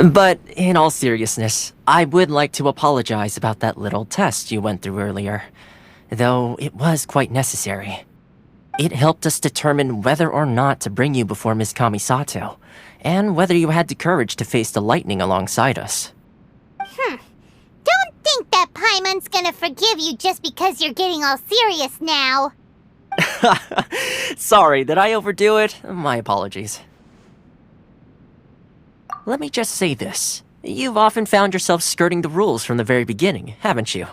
But in all seriousness, I would like to apologize about that little test you went through earlier, though it was quite necessary. It helped us determine whether or not to bring you before Ms. Kamisato, and whether you had the courage to face the lightning alongside us. Don't think that Paimon's gonna forgive you just because you're getting all serious now. Sorry, did I overdo it? My apologies. Let me just say this. You've often found yourself skirting the rules from the very beginning, haven't you?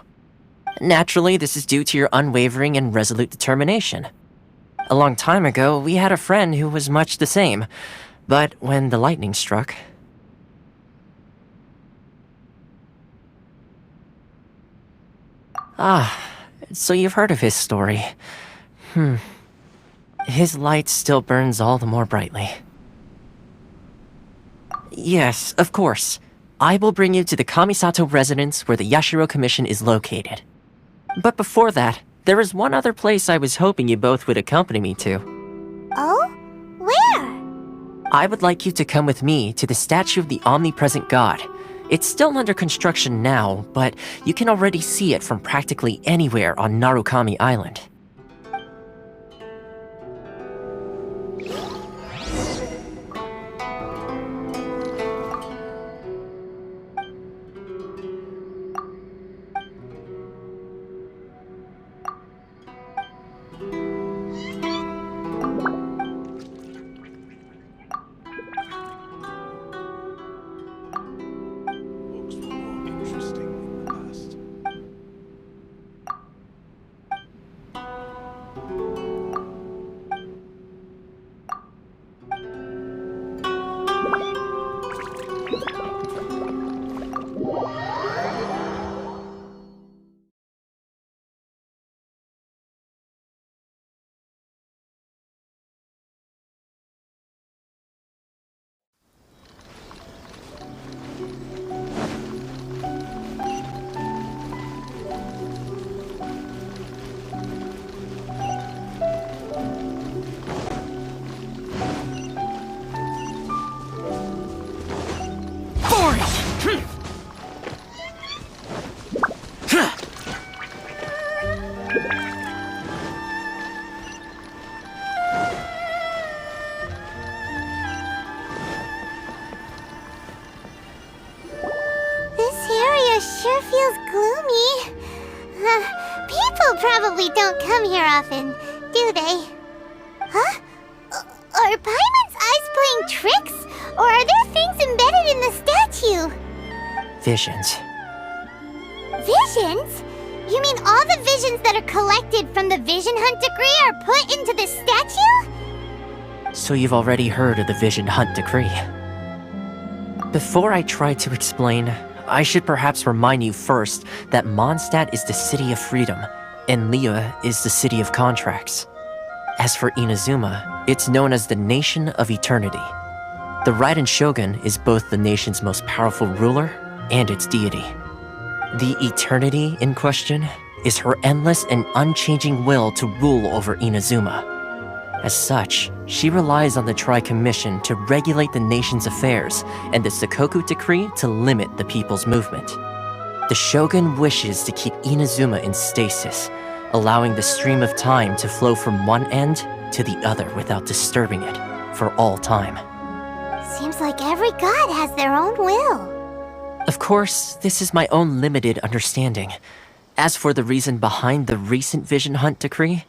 Naturally, this is due to your unwavering and resolute determination. A long time ago, we had a friend who was much the same, but when the lightning struck... so you've heard of his story. His light still burns all the more brightly. Yes, of course. I will bring you to the Kamisato residence where the Yashiro Commission is located. But before that, there is one other place I was hoping you both would accompany me to. Oh? Where? I would like you to come with me to the statue of the omnipresent god. It's still under construction now, but you can already see it from practically anywhere on Narukami Island. Sure feels gloomy. People probably don't come here often, do they? Huh? Are Paimon's eyes playing tricks? Or are there things embedded in the statue? Visions. Visions? You mean all the visions that are collected from the Vision Hunt Decree are put into the statue? So you've already heard of the Vision Hunt Decree. Before I try to explain, I should perhaps remind you first that Mondstadt is the city of freedom, and Liyue is the city of contracts. As for Inazuma, it's known as the Nation of Eternity. The Raiden Shogun is both the nation's most powerful ruler and its deity. The Eternity in question is her endless and unchanging will to rule over Inazuma. As such, she relies on the Tri-Commission to regulate the nation's affairs and the Sakoku Decree to limit the people's movement. The Shogun wishes to keep Inazuma in stasis, allowing the stream of time to flow from one end to the other without disturbing it for all time. Seems like every god has their own will. Of course, this is my own limited understanding. As for the reason behind the recent Vision Hunt Decree,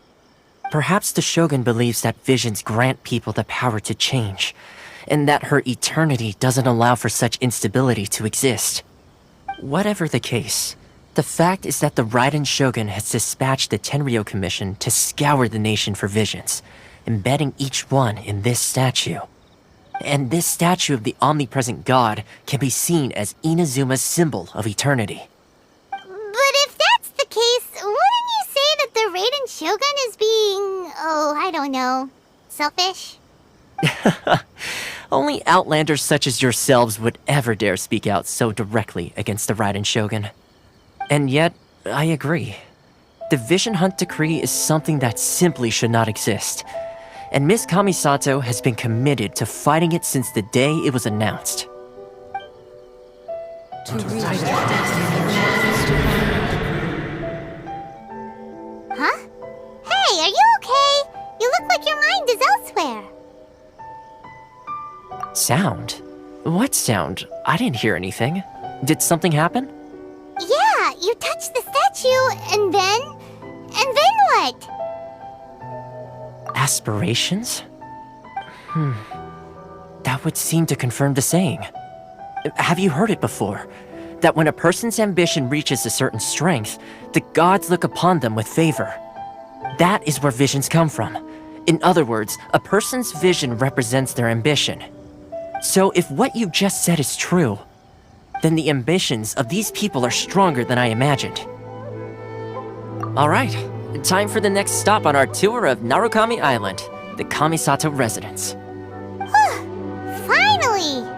perhaps the Shogun believes that visions grant people the power to change, and that her eternity doesn't allow for such instability to exist. Whatever the case, the fact is that the Raiden Shogun has dispatched the Tenryou Commission to scour the nation for visions, embedding each one in this statue. And this statue of the omnipresent god can be seen as Inazuma's symbol of eternity. But if that's the case, wouldn't you say that the Raiden Shogun is being, I don't know, selfish? Only outlanders such as yourselves would ever dare speak out so directly against the Raiden Shogun. And yet, I agree. The Vision Hunt Decree is something that simply should not exist. And Miss Kamisato has been committed to fighting it since the day it was announced. Huh? Hey, are you okay? You look like your mind is elsewhere. Sound? What sound? I didn't hear anything. Did something happen? Yeah, you touched the statue, and then what? Aspirations? That would seem to confirm the saying. Have you heard it before? That when a person's ambition reaches a certain strength, the gods look upon them with favor. That is where visions come from. In other words, a person's vision represents their ambition. So if what you just said is true, then the ambitions of these people are stronger than I imagined. Alright, time for the next stop on our tour of Narukami Island, the Kamisato residence. Finally!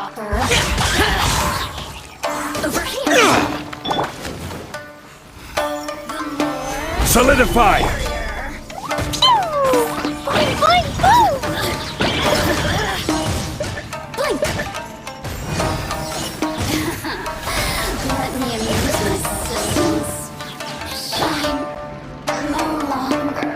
Over here. Solidify! Boing, boing, boom! Blink. Let me amuse my systems. Shine no longer.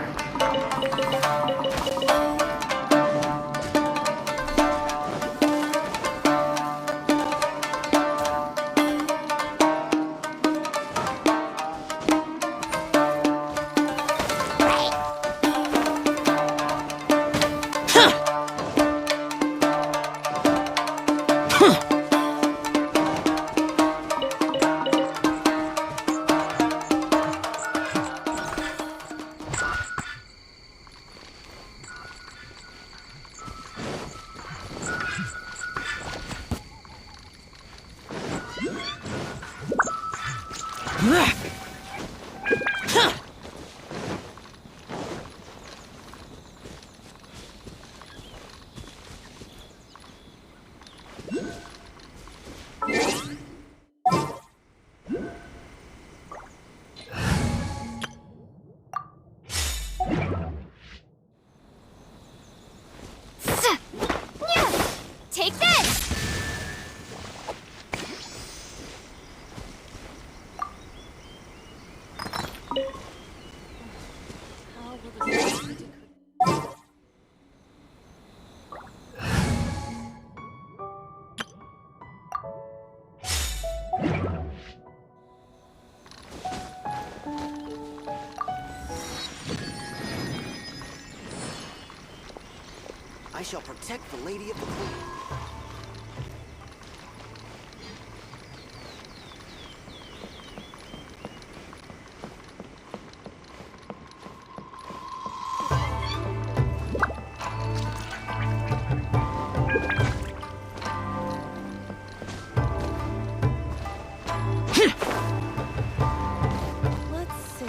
Take this! I shall protect the Lady of the Queen. Let's see.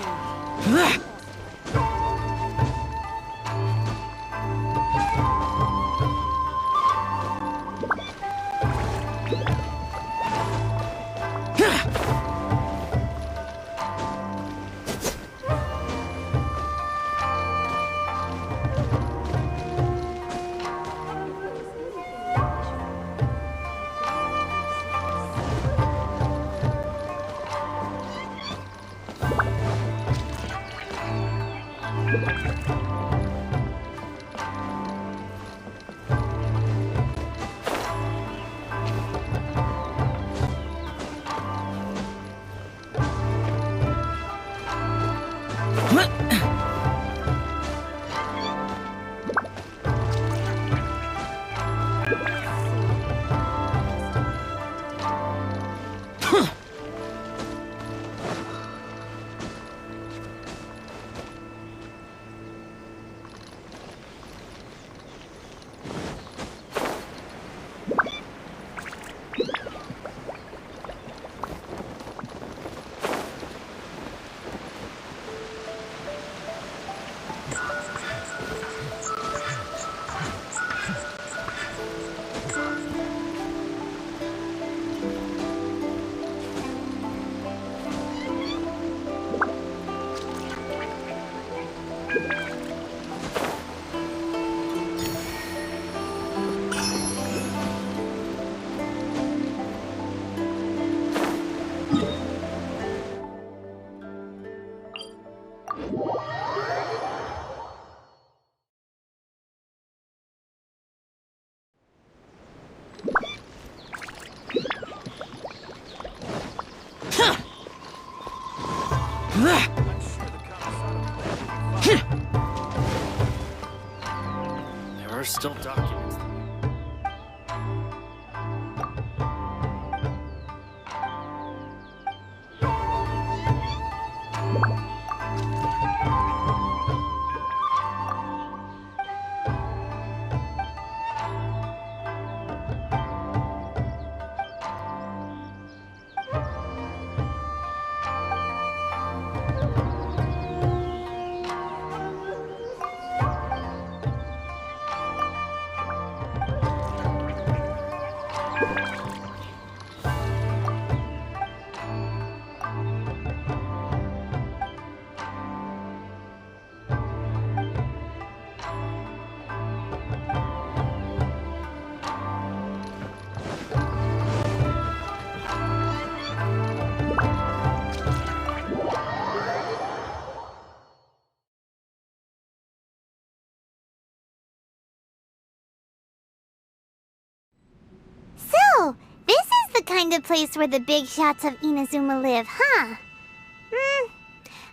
So, this is the kind of place where the big shots of Inazuma live, huh?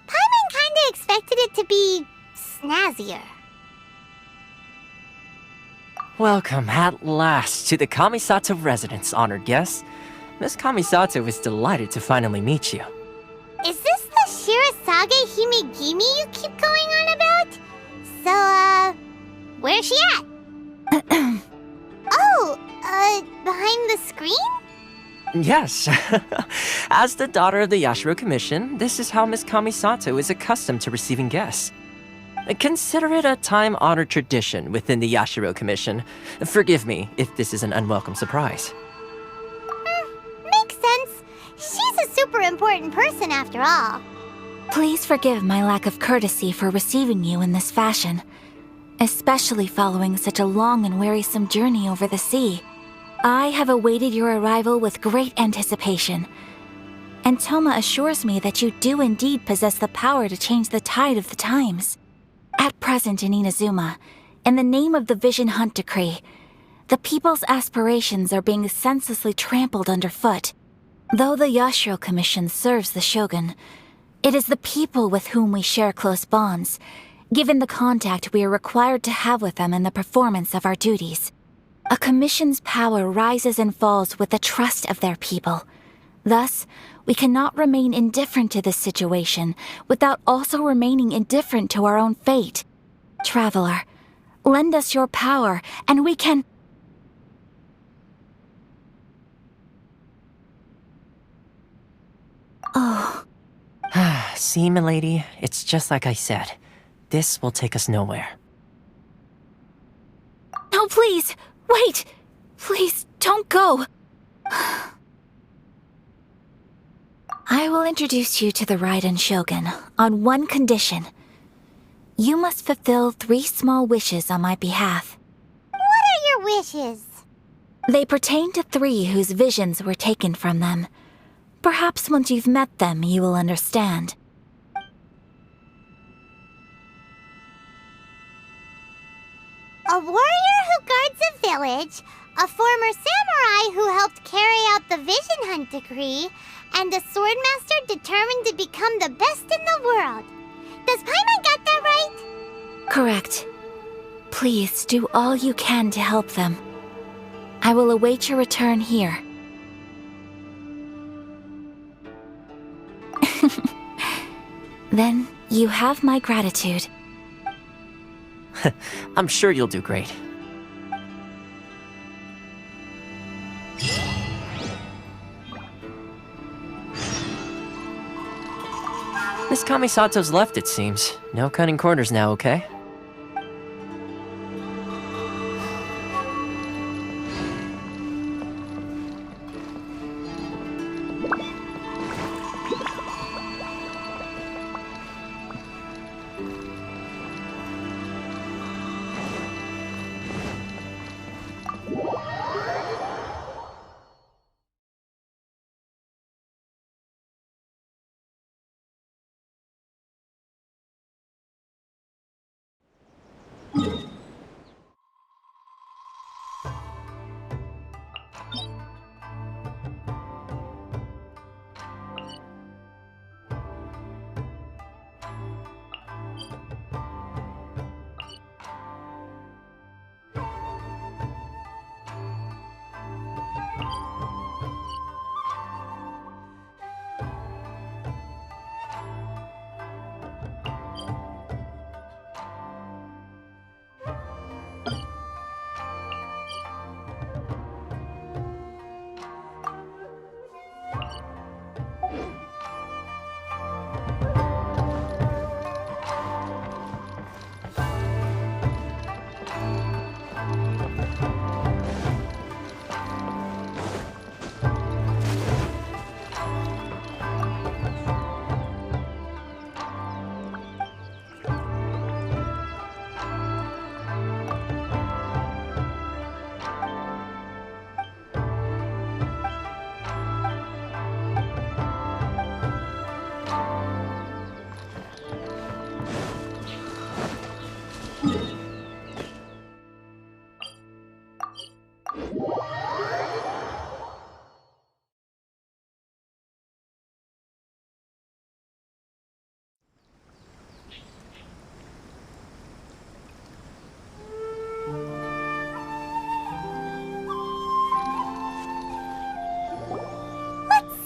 Paimon kinda expected it to be snazzier. Welcome at last to the Kamisato residence, honored guest. Miss Kamisato is delighted to finally meet you. Is this the Shirasage Himegimi you keep going on about? So, where's she at? Behind the screen? Yes. As the daughter of the Yashiro Commission, this is how Miss Kamisato is accustomed to receiving guests. Consider it a time-honored tradition within the Yashiro Commission. Forgive me if this is an unwelcome surprise. Makes sense. She's a super important person after all. Please forgive my lack of courtesy for receiving you in this fashion, especially following such a long and wearisome journey over the sea. I have awaited your arrival with great anticipation, and Thoma assures me that you do indeed possess the power to change the tide of the times. At present in Inazuma, in the name of the Vision Hunt Decree, the people's aspirations are being senselessly trampled underfoot. Though the Yashiro Commission serves the Shogun, it is the people with whom we share close bonds, given the contact we are required to have with them in the performance of our duties. A commission's power rises and falls with the trust of their people. Thus, we cannot remain indifferent to this situation without also remaining indifferent to our own fate. Traveler, lend us your power, and we can... Oh. See, milady, it's just like I said. This will take us nowhere. No, please! Wait! Please, don't go! I will introduce you to the Raiden Shogun on one condition. You must fulfill 3 small wishes on my behalf. What are your wishes? They pertain to 3 whose visions were taken from them. Perhaps once you've met them, you will understand. A warrior who guards a village, a former samurai who helped carry out the Vision Hunt Decree, and a swordmaster determined to become the best in the world. Does Paimon get that right? Correct. Please do all you can to help them. I will await your return here. Then you have my gratitude. I'm sure you'll do great. Miss Kamisato's left, it seems. No cutting corners now, okay?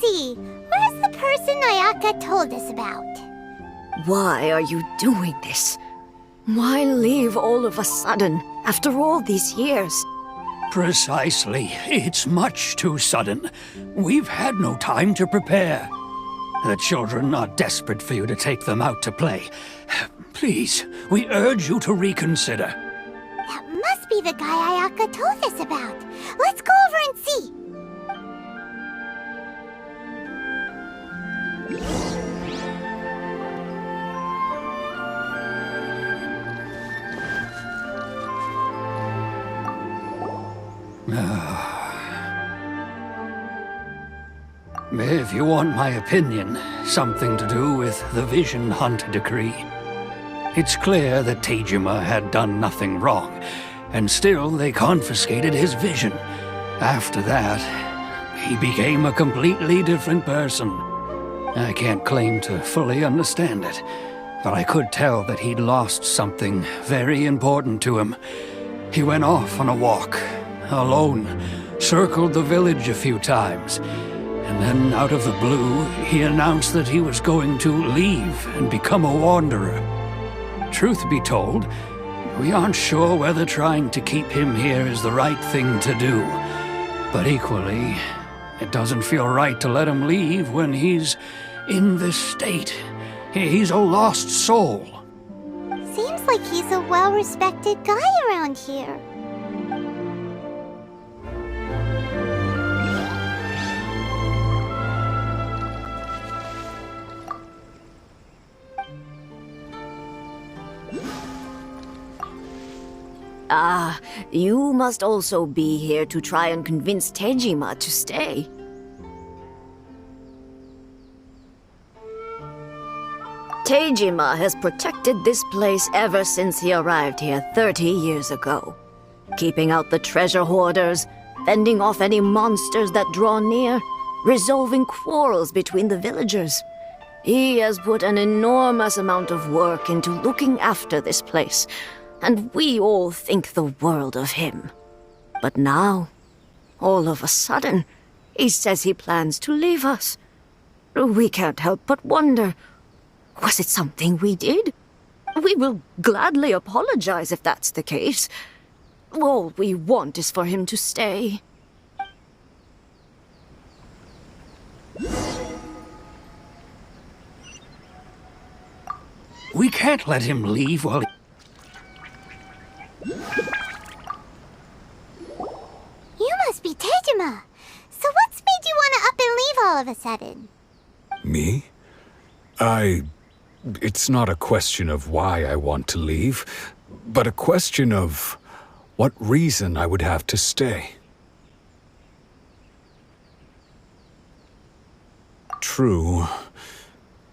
see. Where's the person Ayaka told us about? Why are you doing this? Why leave all of a sudden, after all these years? Precisely. It's much too sudden. We've had no time to prepare. The children are desperate for you to take them out to play. Please, we urge you to reconsider. That must be the guy Ayaka told us about. Let's go over and see. If you want my opinion, something to do with the Vision Hunt decree. It's clear that Tejima had done nothing wrong, and still they confiscated his vision. After that, he became a completely different person. I can't claim to fully understand it, but I could tell that he'd lost something very important to him. He went off on a walk, alone, circled the village a few times, and then out of the blue, he announced that he was going to leave and become a wanderer. Truth be told, we aren't sure whether trying to keep him here is the right thing to do. But equally, it doesn't feel right to let him leave when he's in this state. He's a lost soul. Seems like he's a well-respected guy around here. Ah, you must also be here to try and convince Tejima to stay. Tejima has protected this place ever since he arrived here 30 years ago. Keeping out the treasure hoarders, fending off any monsters that draw near, resolving quarrels between the villagers. He has put an enormous amount of work into looking after this place, and we all think the world of him. But now, all of a sudden, he says he plans to leave us. We can't help but wonder, was it something we did? We will gladly apologize if that's the case. All we want is for him to stay. We can't let him leave while... You must be Tejima. So what's made you want to up and leave all of a sudden? Me? It's not a question of why I want to leave, but a question of what reason I would have to stay. True,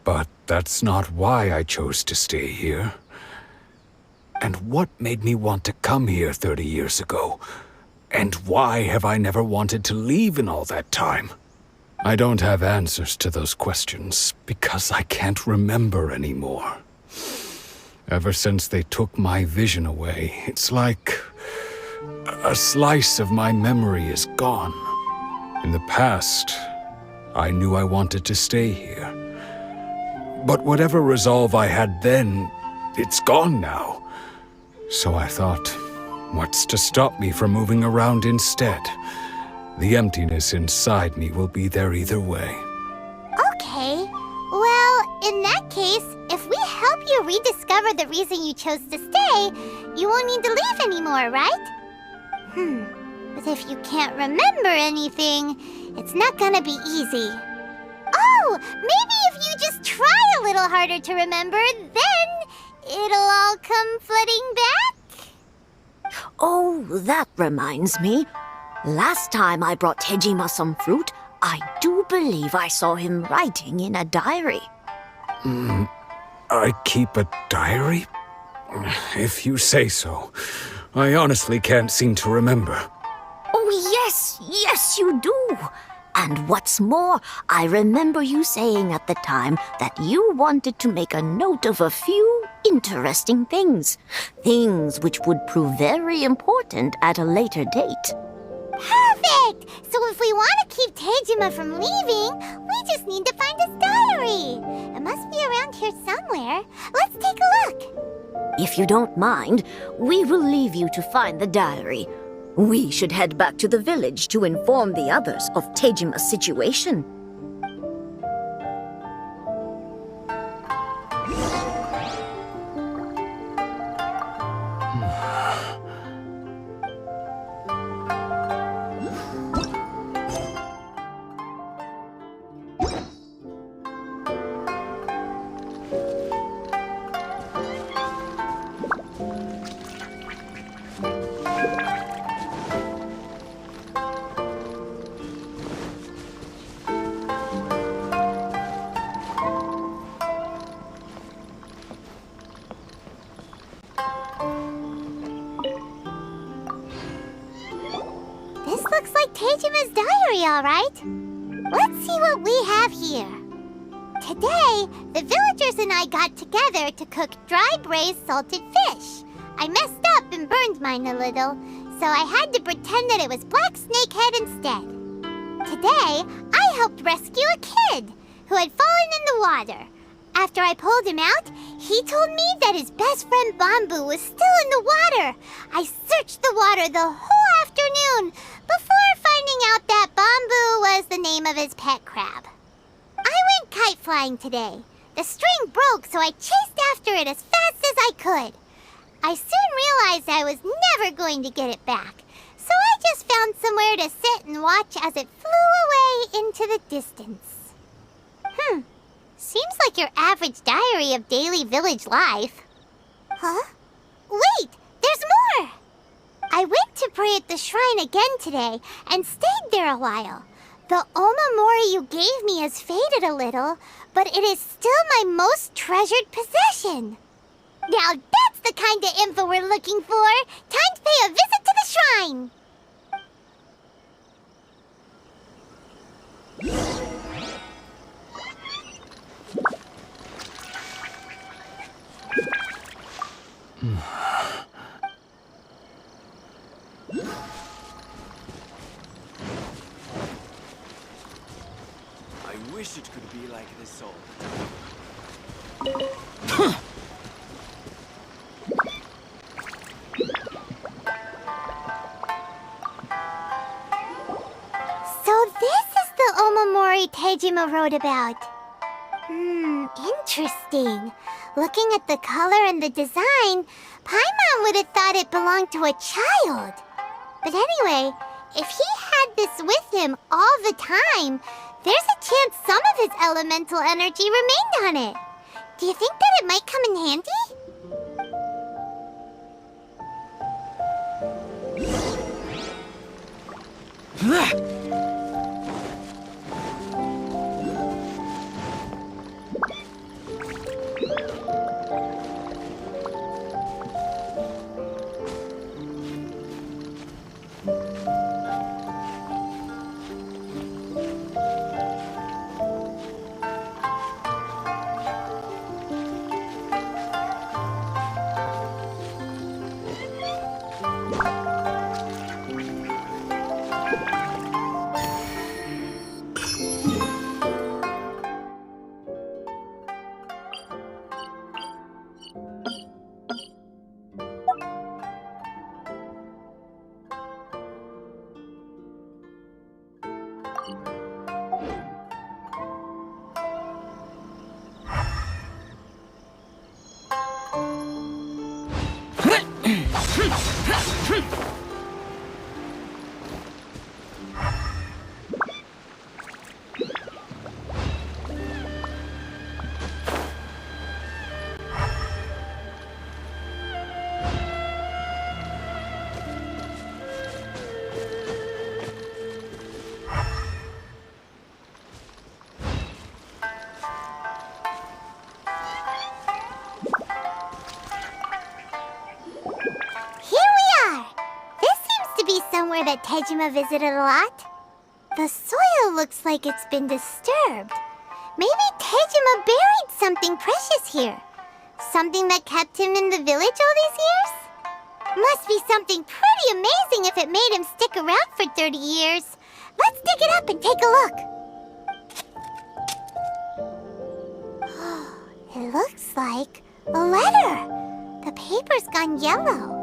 but that's not why I chose to stay here. And what made me want to come here 30 years ago? And why have I never wanted to leave in all that time? I don't have answers to those questions because I can't remember anymore. Ever since they took my vision away, it's like a slice of my memory is gone. In the past, I knew I wanted to stay here. But whatever resolve I had then, it's gone now. So I thought, what's to stop me from moving around instead? The emptiness inside me will be there either way. Okay. Well, in that case, if we help you rediscover the reason you chose to stay, you won't need to leave anymore, right? But if you can't remember anything, it's not gonna be easy. Oh, maybe if you just try a little harder to remember, then it'll all come flooding back? Oh, that reminds me. Last time I brought Tejima some fruit, I do believe I saw him writing in a diary. I keep a diary? If you say so. I honestly can't seem to remember. Oh, yes, you do. And what's more, I remember you saying at the time that you wanted to make a note of a few interesting things. Things which would prove very important at a later date. Perfect! So if we want to keep Tejima from leaving, just need to find his diary. It must be around here somewhere. Let's take a look. If you don't mind, we will leave you to find the diary. We should head back to the village to inform the others of Tejima's situation. This looks like Tejima's diary, all right. Let's see what we have here. Today, the villagers and I got together to cook dry braised salted fish. I messed up and burned mine a little, so I had to pretend that it was black snakehead instead. Today, I helped rescue a kid who had fallen in the water. After I pulled him out, he told me that his best friend Bamboo was still in the water. I searched the water the whole afternoon before finding out that Bamboo was the name of his pet crab. I went kite flying today. The string broke, so I chased after it as fast as I could. I soon realized I was never going to get it back, so I just found somewhere to sit and watch as it flew away into the distance. Seems like your average diary of daily village life. Huh? Wait, there's more! I went to pray at the shrine again today and stayed there a while. The omamori you gave me has faded a little, but it is still my most treasured possession. Now that's the kind of info we're looking for. Time to pay a visit to the shrine. I wish it could be like this all the time. So this is the omamori Tejima wrote about. Interesting. Looking at the color and the design, Paimon would have thought it belonged to a child. But anyway, if he had this with him all the time, there's a chance some of his elemental energy remained on it. Do you think that it might come in handy? Somewhere that Tejima visited a lot. The soil looks like it's been disturbed. Maybe Tejima buried something precious here. Something that kept him in the village all these years? Must be something pretty amazing if it made him stick around for 30 years. Let's dig it up and take a look. looks like a letter. The paper's gone yellow.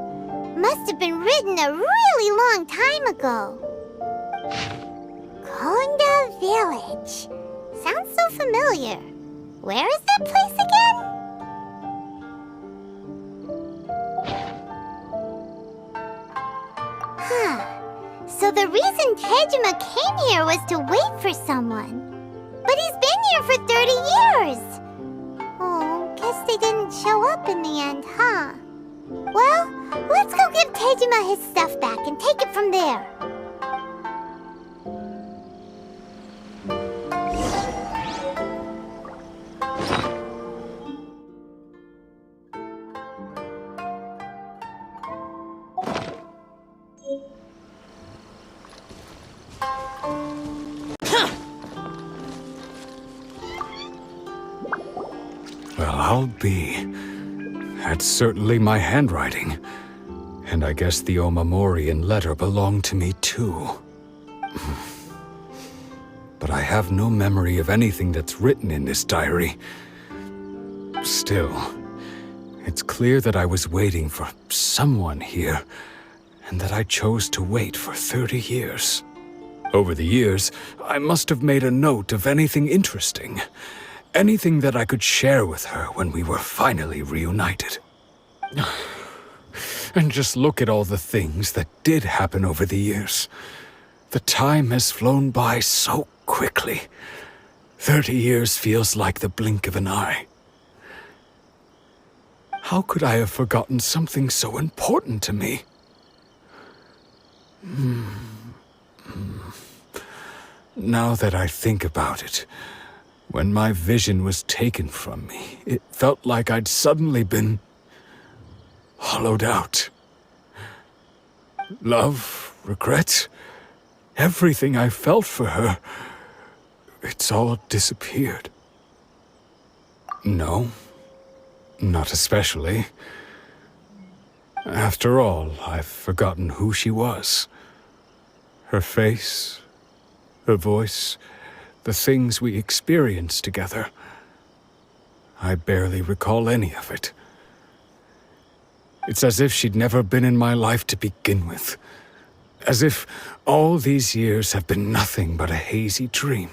Must have been written a really long time ago. Konda Village. Sounds so familiar. Where is that place again? Huh. So the reason Tejima came here was to wait for someone. But he's been here for 30 years. Oh, guess they didn't show up in the end, huh? Well, let's go give Tejima his stuff back and take it from there. Well, I'll be. That's certainly my handwriting. And I guess the Omamorian letter belonged to me too. But I have no memory of anything that's written in this diary. Still, it's clear that I was waiting for someone here, and that I chose to wait for 30 years. Over the years, I must have made a note of anything interesting. Anything that I could share with her when we were finally reunited. And just look at all the things that did happen over the years. The time has flown by so quickly. 30 years feels like the blink of an eye. How could I have forgotten something so important to me? Now that I think about it, when my vision was taken from me, it felt like I'd suddenly been hollowed out. Love, regret, everything I felt for her, it's all disappeared. No, not especially. After all, I've forgotten who she was. Her face, her voice, the things we experienced together. I barely recall any of it. It's as if she'd never been in my life to begin with. As if all these years have been nothing but a hazy dream.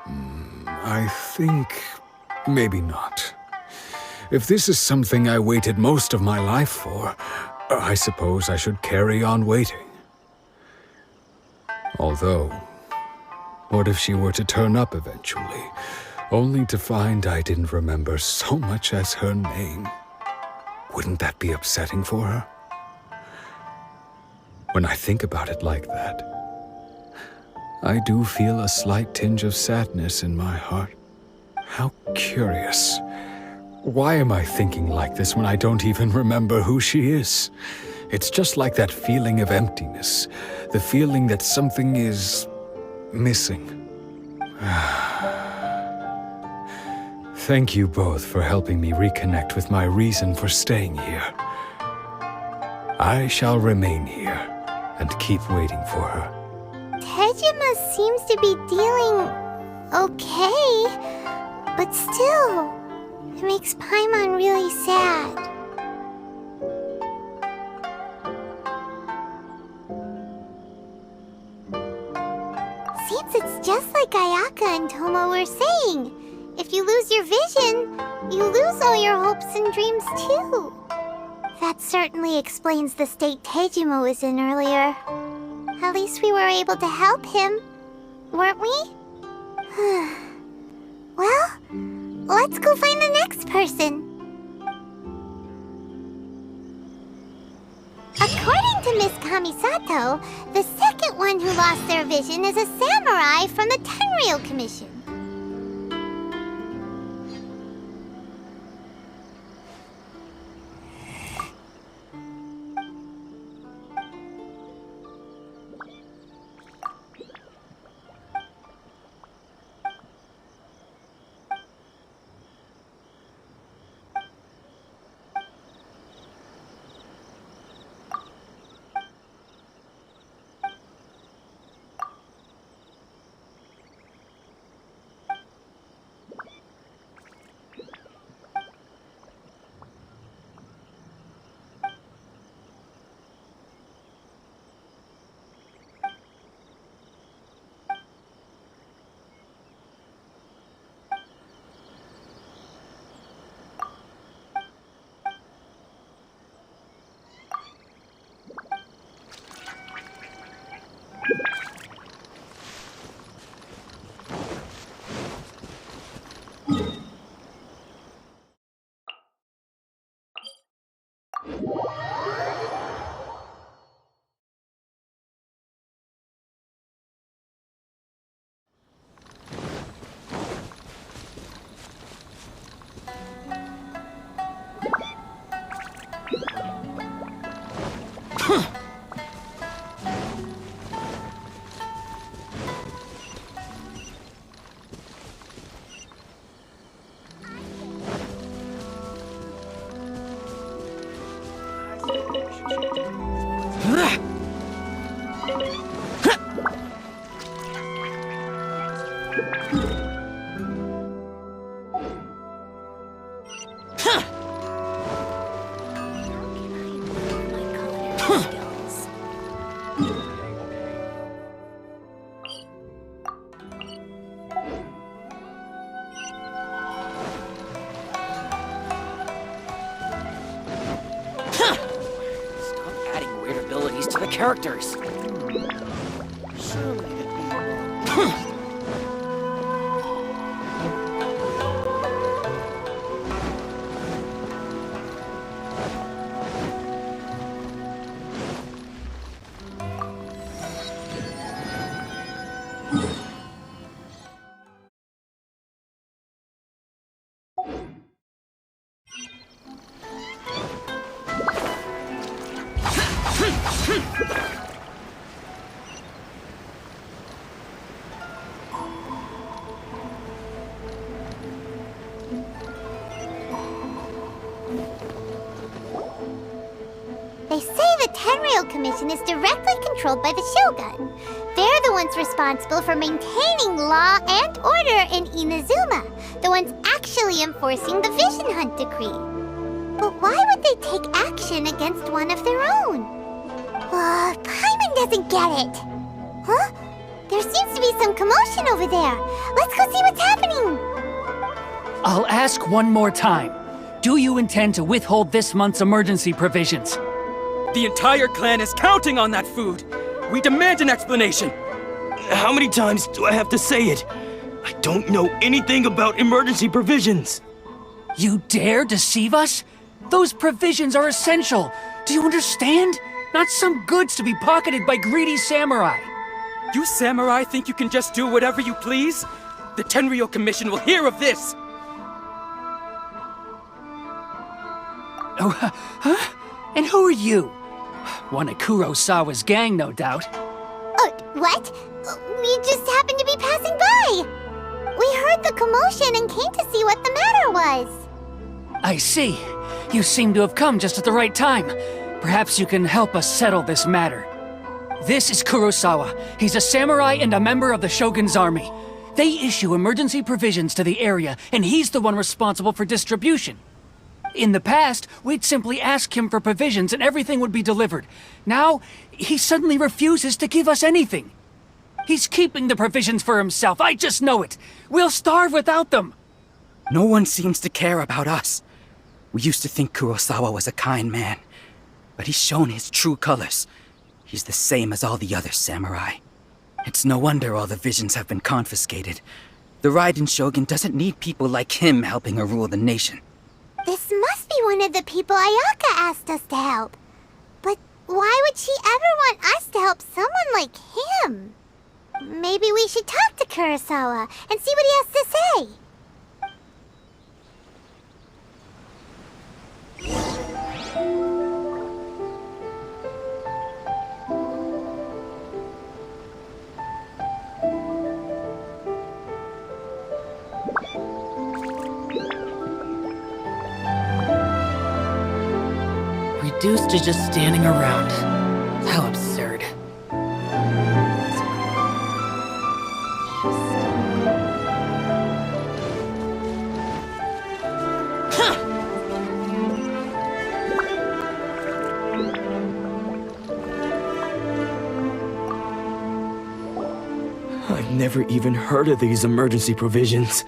I think maybe not. If this is something I waited most of my life for, I suppose I should carry on waiting. Although, what if she were to turn up eventually, only to find I didn't remember so much as her name? Wouldn't that be upsetting for her? When I think about it like that, I do feel a slight tinge of sadness in my heart. How curious. Why am I thinking like this when I don't even remember who she is? It's just like that feeling of emptiness, the feeling that something is missing. Thank you both for helping me reconnect with my reason for staying here. I shall remain here and keep waiting for her. Tejima seems to be dealing okay, but still, it makes Paimon really sad. Seems it's just like Ayaka and Thoma were saying. If you lose your vision, you lose all your hopes and dreams too. That certainly explains the state Tejima was in earlier. At least we were able to help him, weren't we? Well, let's go find the next person. According to Miss Kamisato, the second one who lost their vision is a samurai from the Tenryou Commission. Stop adding weird abilities to the characters. They say the Tenryou Commission is directly controlled by the Shogun. They're the ones responsible for maintaining law and order in Inazuma, the ones actually enforcing the Vision Hunt Decree. But why would they take action against one of their own? Paimon doesn't get it. Huh? There seems to be some commotion over there. Let's go see what's happening. I'll ask one more time. Do you intend to withhold this month's emergency provisions? The entire clan is counting on that food! We demand an explanation! How many times do I have to say it? I don't know anything about emergency provisions! You dare deceive us? Those provisions are essential. Do you understand? Not some goods to be pocketed by greedy samurai. You samurai think you can just do whatever you please? The Tenryou Commission will hear of this! Oh, huh? And who are you? One of Kurosawa's gang, no doubt. What? We just happened to be passing by. We heard the commotion and came to see what the matter was. I see. You seem to have come just at the right time. Perhaps you can help us settle this matter. This is Kurosawa. He's a samurai and a member of the Shogun's army. They issue emergency provisions to the area, and he's the one responsible for distribution. In the past, we'd simply ask him for provisions and everything would be delivered. Now, he suddenly refuses to give us anything. He's keeping the provisions for himself, I just know it. We'll starve without them. No one seems to care about us. We used to think Kurosawa was a kind man, but he's shown his true colors. He's the same as all the other samurai. It's no wonder all the visions have been confiscated. The Raiden Shogun doesn't need people like him helping her rule the nation. This must be one of the people Ayaka asked us to help. But why would she ever want us to help someone like him? Maybe we should talk to Kurosawa and see what he has to say. Reduced to just standing around. How absurd. I've never even heard of these emergency provisions.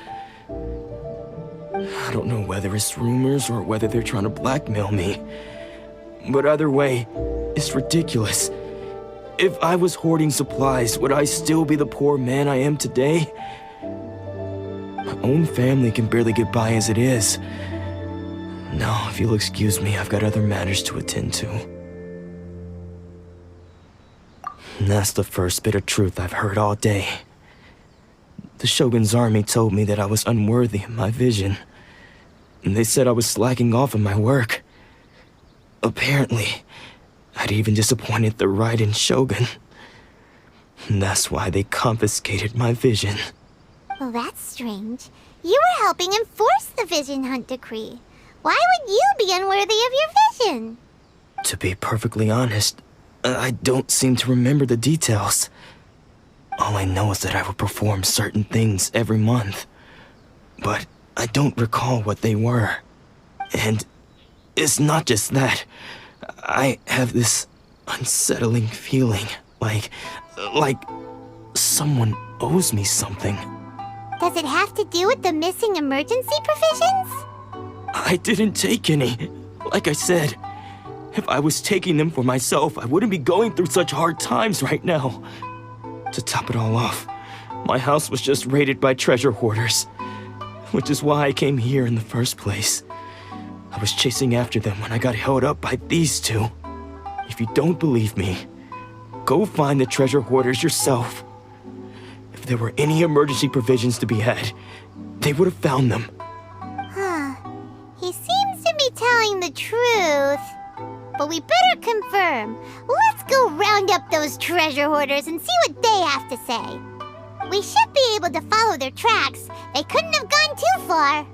I don't know whether it's rumors or whether they're trying to blackmail me. But either way, it's ridiculous. If I was hoarding supplies, would I still be the poor man I am today? My own family can barely get by as it is. Now, if you'll excuse me, I've got other matters to attend to. And that's the first bit of truth I've heard all day. The Shogun's army told me that I was unworthy of my vision. And they said I was slacking off in my work. Apparently, I'd even disappointed the Raiden Shogun. And that's why they confiscated my vision. Well, that's strange. You were helping enforce the Vision Hunt Decree. Why would you be unworthy of your vision? To be perfectly honest, I don't seem to remember the details. All I know is that I would perform certain things every month. But I don't recall what they were. And it's not just that. I have this unsettling feeling, like someone owes me something. Does it have to do with the missing emergency provisions? I didn't take any. Like I said, if I was taking them for myself, I wouldn't be going through such hard times right now. To top it all off, my house was just raided by treasure hoarders, which is why I came here in the first place. I was chasing after them when I got held up by these two. If you don't believe me, go find the treasure hoarders yourself. If there were any emergency provisions to be had, they would have found them. Huh. He seems to be telling the truth. But we better confirm. Let's go round up those treasure hoarders and see what they have to say. We should be able to follow their tracks. They couldn't have gone too far.